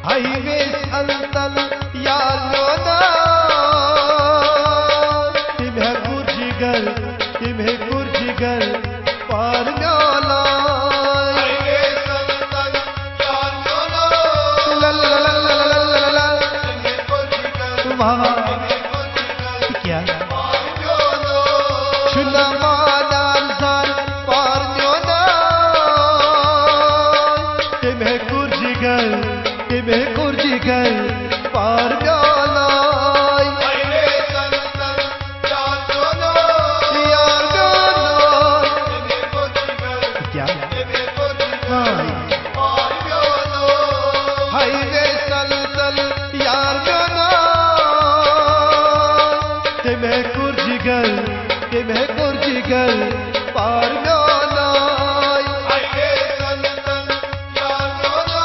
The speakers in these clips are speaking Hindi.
हाईवे अल्तल यारो ना तुम्हें गुर्जिगर पार न्याला हाईवे अल्तल यारो ना लललललललललल तुम्हां क्या शुना मानाल जार पार न्याला तुम्हें गुर्जिगर पार न्याला हाईवे अल्तल यारो ना क्या हाईवे अल्तल यारो ना तुम्हें गुर्जिगर पार न्याला हाईवे अल्तल यारो ना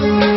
Thank you.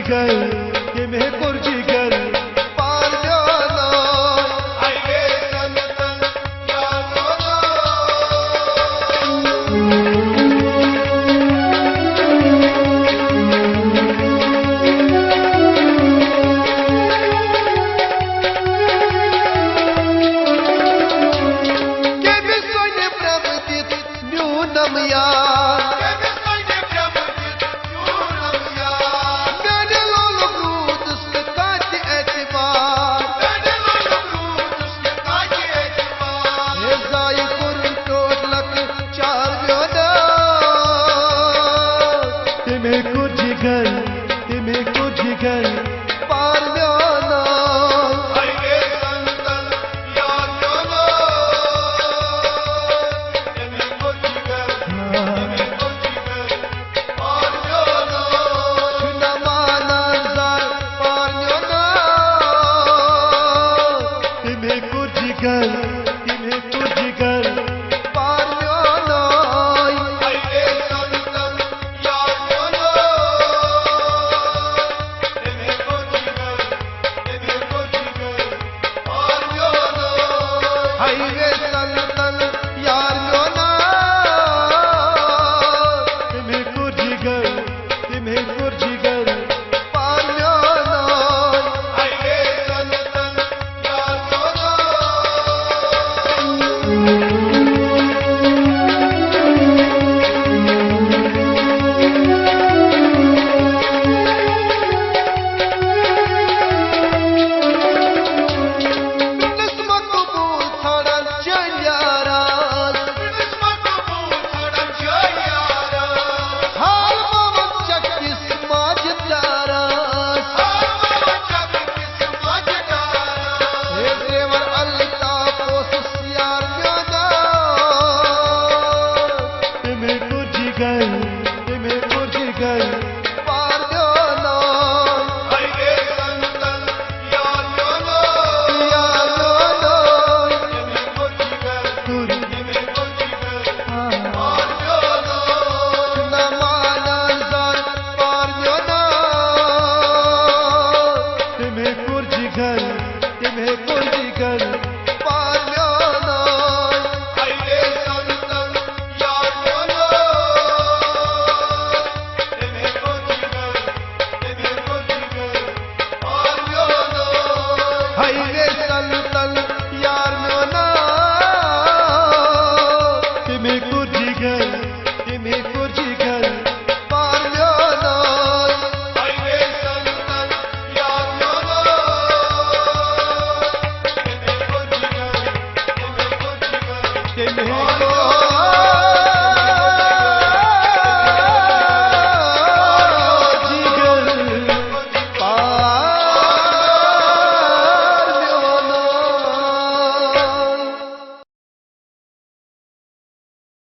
जिगर तिम्हे कुर जिगर पार्यो नो हाईवे संतन यानो नो के विश्वन प्रभुदित न्यूनम यार तिम्हे कुर जिगर तिम्हे कुर जिगर पार्यो नो हाईवे संतन यानो नो तिम्हे कुर जिगर पार्यो नो नमाना जार पार्यो नो तिम्हे कुर जिगर तिम्हे कुर जिगर पार्यो नो हाईवे संतन यानो नो तिम्हे कुर जिगर पार्यो नो हाईवे संतन यानो नो तिम्हे कुर जिगर तिम्हे कुर जिगर पार्यो नो हाईवे संतन यानो no Nusma kubul tharan jayaras Nusma kubul tharan jayaras Hal mavan chakis maj jaras Hal mavan chakis maj jaras He devar alta posus yar yoda तिम्हे कुर जिगर तिम्हे कुर जिगर Paryo no Haige santan yano no Yano no Timhe kuch jigar कुर Timhe kuch jigar हाँ। Paryo no Namana zar Paryo no तिम्हे कुर जिगर तिम्हे कुर जिगर Paryo no Haige santan yano no Timhe kuch jigar Timhe kuch jigar Paryo no Haige santan